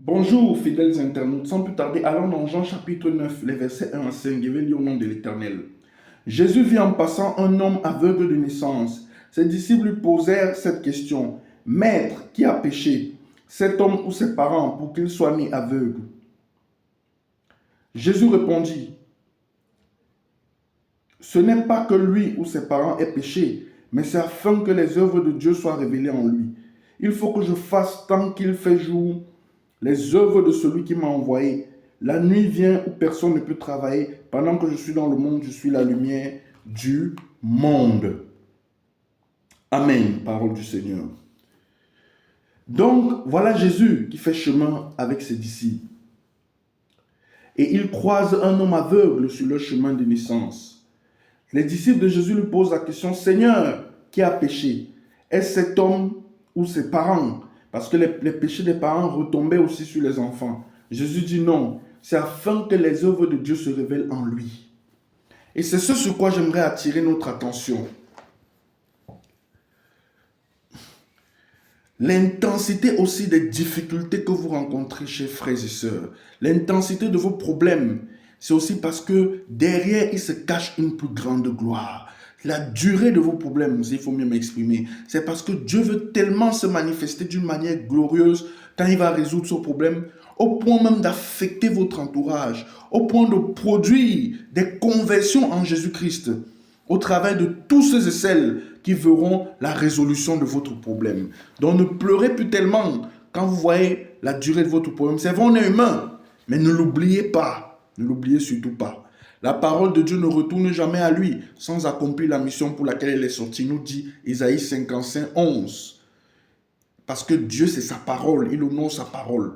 Bonjour, fidèles internautes. Sans plus tarder, allons dans Jean chapitre 9, les versets 1 à 5. Je vais lire au nom de l'Éternel. Jésus vit en passant un homme aveugle de naissance. Ses disciples lui posèrent cette question. Maître, qui a péché, cet homme ou ses parents, pour qu'il soit né aveugle? Jésus répondit, ce n'est pas que lui ou ses parents aient péché, mais c'est afin que les œuvres de Dieu soient révélées en lui. Il faut que je fasse tant qu'il fait jour les œuvres de celui qui m'a envoyé. La nuit vient où personne ne peut travailler. Pendant que je suis dans le monde, je suis la lumière du monde. Amen, parole du Seigneur. Donc, voilà Jésus qui fait chemin avec ses disciples. Et il croise un homme aveugle sur le chemin de naissance. Les disciples de Jésus lui posent la question, Seigneur, qui a péché? Est-ce cet homme ou ses parents? Parce que les péchés des parents retombaient aussi sur les enfants. Jésus dit non, c'est afin que les œuvres de Dieu se révèlent en lui. Et c'est ce sur quoi j'aimerais attirer notre attention. L'intensité aussi des difficultés que vous rencontrez chez frères et sœurs, l'intensité de vos problèmes, c'est aussi parce que derrière, il se cache une plus grande gloire. La durée de vos problèmes, il faut mieux m'exprimer, c'est parce que Dieu veut tellement se manifester d'une manière glorieuse quand il va résoudre ce problème, au point même d'affecter votre entourage, au point de produire des conversions en Jésus-Christ, au travers de tous ceux et celles qui verront la résolution de votre problème. Donc ne pleurez plus tellement quand vous voyez la durée de votre problème. C'est vrai, on est humain, mais ne l'oubliez pas. Ne l'oubliez surtout pas. La parole de Dieu ne retourne jamais à lui sans accomplir la mission pour laquelle elle est sortie, nous dit Isaïe 55, 11. Parce que Dieu, c'est sa parole, il honore sa parole.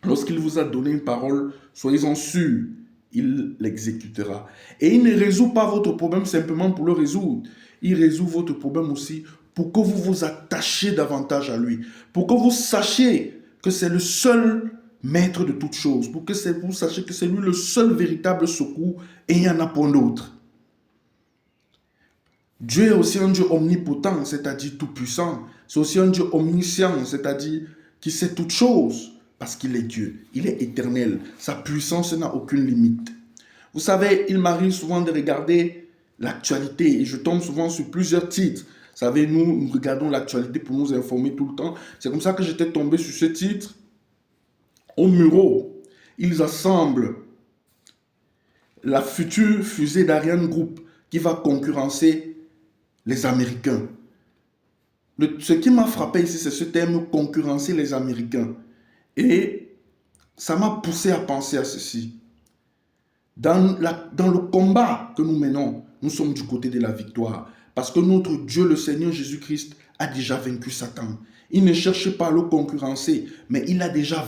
Lorsqu'il vous a donné une parole, soyez-en sûrs, il l'exécutera. Et il ne résout pas votre problème simplement pour le résoudre. Il résout votre problème aussi pour que vous vous attachiez davantage à lui. Pour que vous sachiez que c'est le seul maître de toutes choses. Pour que vous sachiez que c'est lui le seul véritable secours et il n'y en a pas d'autre. Dieu est aussi un Dieu omnipotent, c'est-à-dire tout-puissant. C'est aussi un Dieu omniscient, c'est-à-dire qui sait toutes choses. Parce qu'il est Dieu, il est éternel. Sa puissance n'a aucune limite. Vous savez, il m'arrive souvent de regarder l'actualité et je tombe souvent sur plusieurs titres. Vous savez, nous regardons l'actualité pour nous informer tout le temps. C'est comme ça que j'étais tombé sur ce titre. Au Muro, ils assemblent la future fusée d'Ariane Group qui va concurrencer les Américains. Ce qui m'a frappé ici, c'est ce terme « concurrencer les Américains ». Et ça m'a poussé à penser à ceci. Dans le combat que nous menons, nous sommes du côté de la victoire. Parce que notre Dieu, le Seigneur Jésus-Christ, a déjà vaincu Satan. Il ne cherche pas à le concurrencer, mais il a déjà